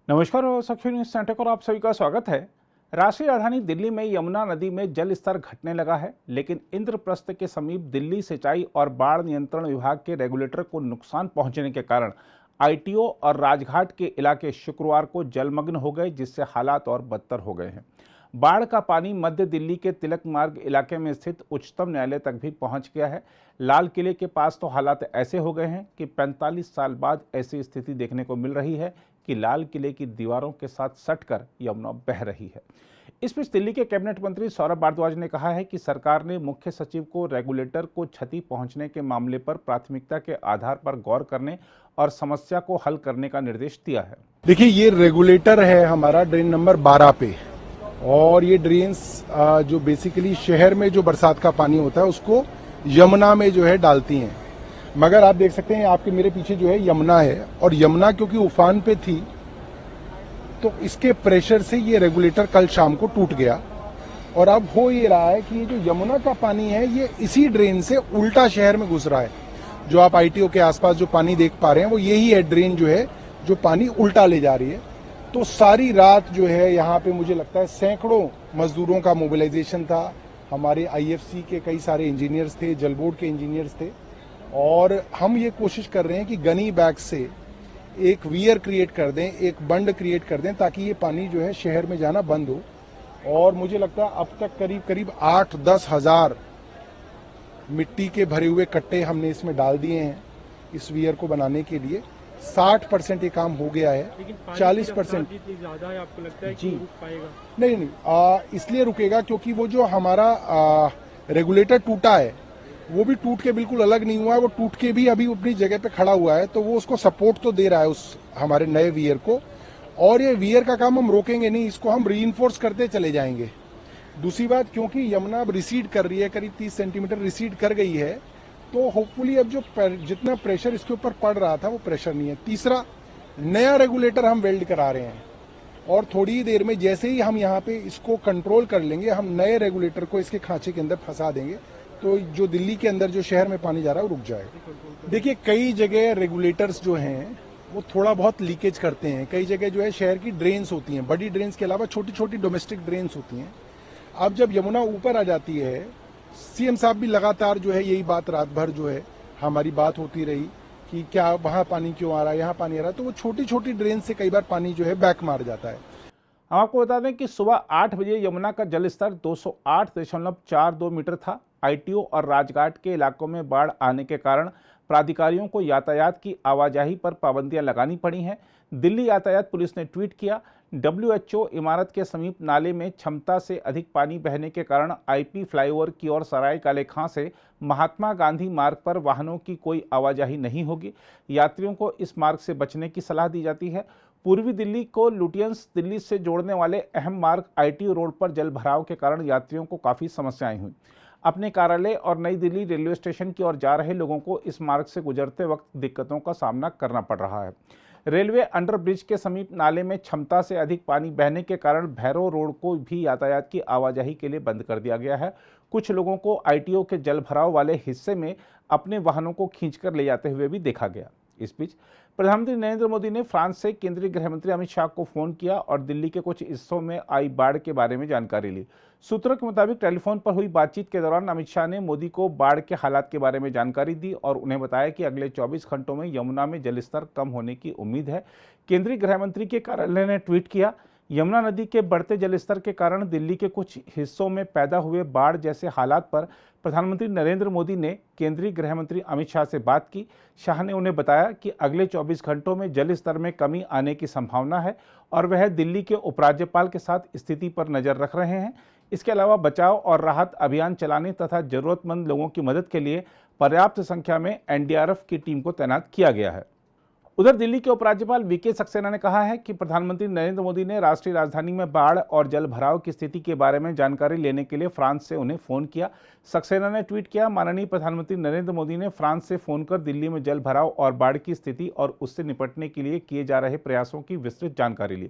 नमस्कार और सखी न्यूज सेंटर पर आप सभी का स्वागत है। राष्ट्रीय राजधानी दिल्ली में यमुना नदी में जल स्तर घटने लगा है, लेकिन इंद्रप्रस्थ के समीप दिल्ली सिंचाई और बाढ़ नियंत्रण विभाग के रेगुलेटर को नुकसान पहुंचने के कारण आईटीओ और राजघाट के इलाके शुक्रवार को जलमग्न हो गए, जिससे हालात और बदतर हो गए हैं। बाढ़ का पानी मध्य दिल्ली के तिलक मार्ग इलाके में स्थित उच्चतम न्यायालय तक भी पहुंच गया है। लाल किले के पास तो हालात ऐसे हो गए हैं कि 45 साल बाद ऐसी स्थिति देखने को मिल रही है कि लाल किले की दीवारों के साथ सटकर यमुना बह रही है। इस बीच दिल्ली के कैबिनेट मंत्री सौरभ भारद्वाज ने कहा है कि सरकार ने मुख्य सचिव को रेगुलेटर को क्षति पहुंचने के मामले पर प्राथमिकता के आधार पर गौर करने और समस्या को हल करने का निर्देश दिया है। देखिए, ये रेगुलेटर है हमारा ड्रेन नंबर 12 पे, और ये ड्रेन्स जो बेसिकली शहर में जो बरसात का पानी होता है उसको यमुना में जो है डालती हैं। मगर आप देख सकते हैं आपके मेरे पीछे जो है यमुना है, और यमुना क्योंकि उफान पे थी तो इसके प्रेशर से ये रेगुलेटर कल शाम को टूट गया। और अब हो ये रहा है कि ये जो यमुना का पानी है ये इसी ड्रेन से उल्टा शहर में घुस रहा है। जो आप आईटीओ के आसपास जो पानी देख पा रहे हैं वो यही है ड्रेन जो है जो पानी उल्टा ले जा रही है। तो सारी रात जो है यहाँ पे मुझे लगता है सैकड़ों मजदूरों का मोबिलाइजेशन था। हमारे आईएफसी के कई सारे इंजीनियर्स थे, जल बोर्ड के इंजीनियर्स थे, और हम ये कोशिश कर रहे हैं कि गनी बैग से एक वियर क्रिएट कर दें, एक बंड क्रिएट कर दें, ताकि ये पानी जो है शहर में जाना बंद हो। और मुझे लगता है अब तक करीब करीब 8-10 हजार मिट्टी के भरे हुए कट्टे हमने इसमें डाल दिए हैं इस वियर को बनाने के लिए। 60% ये काम हो गया है। 40% ज्यादा है, आपको लगता है जी कि रुक पाएगा? नहीं, इसलिए रुकेगा क्योंकि वो जो हमारा रेगुलेटर टूटा है वो भी टूट के बिल्कुल अलग नहीं हुआ है, वो टूट के भी अभी अपनी जगह पे खड़ा हुआ है। तो वो उसको सपोर्ट तो दे रहा है उस हमारे नए वियर को, और ये वियर का काम हम रोकेंगे नहीं, इसको हम रीइंफोर्स करते चले जाएंगे। दूसरी बात, क्योंकि यमुना अब रिसीड कर रही है, करीब 30 सेंटीमीटर रिसीड कर गई है, तो होपफुली अब जो जितना प्रेशर इसके ऊपर पड़ रहा था वो प्रेशर नहीं है। तीसरा, नया रेगुलेटर हम वेल्ड करा रहे हैं, और थोड़ी ही देर में जैसे ही हम यहाँ पे इसको कंट्रोल कर लेंगे, हम नए रेगुलेटर को इसके खांचे के अंदर फंसा देंगे, तो जो दिल्ली के अंदर जो शहर में पानी जा रहा है वो रुक जाएगा। देखिए, कई जगह रेगुलेटर्स जो हैं वो थोड़ा बहुत लीकेज करते हैं। कई जगह जो है शहर की ड्रेन्स होती हैं, बड़ी ड्रेन्स के अलावा छोटी छोटी डोमेस्टिक ड्रेन्स होती हैं। अब जब यमुना ऊपर आ जाती है, सीएम साहब भी लगातार जो है यही बात रात भर जो है हमारी बात होती रही कि क्या वहां पानी क्यों आ रहा है, यहाँ पानी आ रहा है, तो वो छोटी छोटी ड्रेन से कई बार पानी जो है बैक मार जाता है। हम आपको बता दें कि सुबह 8 बजे यमुना का जलस्तर 208.42 मीटर था। आईटीओ और राजघाट के इलाकों में बाढ़ आने के कारण प्राधिकारियों को यातायात की आवाजाही पर पाबंदियां लगानी पड़ी हैं। दिल्ली यातायात पुलिस ने ट्वीट किया, डब्ल्यूएचओ इमारत के समीप नाले में क्षमता से अधिक पानी बहने के कारण आईपी फ्लाईओवर की ओर सराय काले खां से महात्मा गांधी मार्ग पर वाहनों की कोई आवाजाही नहीं होगी। यात्रियों को इस मार्ग से बचने की सलाह दी जाती है। पूर्वी दिल्ली को लुटियंस दिल्ली से जोड़ने वाले अहम मार्ग आईटीओ रोड पर जल भराव के कारण यात्रियों को काफ़ी समस्याएं हुई। अपने कार्यालय और नई दिल्ली रेलवे स्टेशन की ओर जा रहे लोगों को इस मार्ग से गुजरते वक्त दिक्कतों का सामना करना पड़ रहा है। रेलवे अंडरब्रिज के समीप नाले में क्षमता से अधिक पानी बहने के कारण भैरव रोड को भी यातायात की आवाजाही के लिए बंद कर दिया गया है। कुछ लोगों को आईटीओ के जल भराव वाले हिस्से में अपने वाहनों को खींचकर ले जाते हुए भी देखा गया। इस बीच प्रधानमंत्री नरेंद्र मोदी ने फ्रांस से केंद्रीय गृह मंत्री अमित शाह को फोन किया और दिल्ली के कुछ हिस्सों में आई बाढ़ के बारे में जानकारी ली। सूत्रों के मुताबिक टेलीफोन पर हुई बातचीत के दौरान अमित शाह ने मोदी को बाढ़ के हालात के बारे में जानकारी दी और उन्हें बताया कि अगले 24 घंटों में यमुना में जलस्तर कम होने की उम्मीद है। केंद्रीय गृह मंत्री के कार्यालय ने ट्वीट किया, यमुना नदी के बढ़ते जलस्तर के कारण दिल्ली के कुछ हिस्सों में पैदा हुए बाढ़ जैसे हालात पर प्रधानमंत्री नरेंद्र मोदी ने केंद्रीय गृह मंत्री अमित शाह से बात की। शाह ने उन्हें बताया कि अगले 24 घंटों में जल स्तर में कमी आने की संभावना है और वह दिल्ली के उपराज्यपाल के साथ स्थिति पर नजर रख रहे हैं। इसके अलावा बचाव और राहत अभियान चलाने तथा जरूरतमंद लोगों की मदद के लिए पर्याप्त संख्या में एनडीआरएफ की टीम को तैनात किया गया है। उधर दिल्ली के उपराज्यपाल वीके सक्सेना ने कहा है कि प्रधानमंत्री नरेंद्र मोदी ने राष्ट्रीय राजधानी में बाढ़ और जल भराव की स्थिति के बारे में जानकारी लेने के लिए फ्रांस से उन्हें फोन किया। सक्सेना ने ट्वीट किया, माननीय प्रधानमंत्री नरेंद्र मोदी ने फ्रांस से फोन कर दिल्ली में जल भराव और बाढ़ की स्थिति और उससे निपटने के लिए किए जा रहे प्रयासों की विस्तृत जानकारी ली।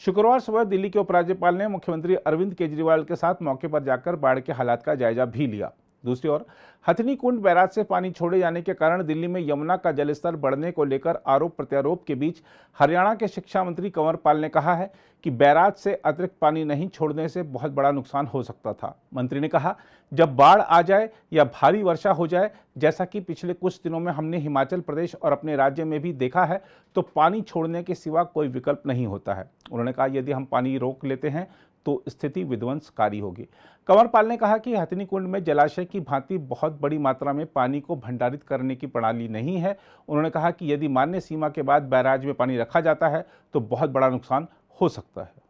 शुक्रवार सुबह दिल्ली के उपराज्यपाल ने मुख्यमंत्री अरविंद केजरीवाल के साथ मौके पर जाकर बाढ़ के हालात का जायजा भी लिया। दूसरी ओर हथनी कुंड बैराज से पानी छोड़े जाने के कारण दिल्ली में यमुना का जलस्तर बढ़ने को लेकर आरोप प्रत्यारोप के बीच हरियाणा के शिक्षा मंत्री कंवर पाल ने कहा है कि बैराज से अतिरिक्त पानी नहीं छोड़ने से बहुत बड़ा नुकसान हो सकता था। मंत्री ने कहा, जब बाढ़ आ जाए या भारी वर्षा हो जाए, जैसा कि पिछले कुछ दिनों में हमने हिमाचल प्रदेश और अपने राज्य में भी देखा है, तो पानी छोड़ने के सिवा कोई विकल्प नहीं होता है। उन्होंने कहा, यदि हम पानी रोक लेते हैं तो स्थिति विध्वंसकारी होगी। कंवर पाल ने कहा कि हथनी कुंड में जलाशय की भांति बहुत बड़ी मात्रा में पानी को भंडारित करने की प्रणाली नहीं है। उन्होंने कहा कि यदि मान्य सीमा के बाद बैराज में पानी रखा जाता है तो बहुत बड़ा नुकसान हो सकता है।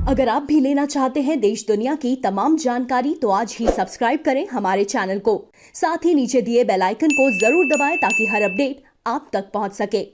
अगर आप भी लेना चाहते हैं देश दुनिया की तमाम जानकारी तो आज ही सब्सक्राइब करें हमारे चैनल को। साथ ही नीचे दिए बेल आइकन को जरूर दबाएं ताकि हर अपडेट आप तक पहुंच सके।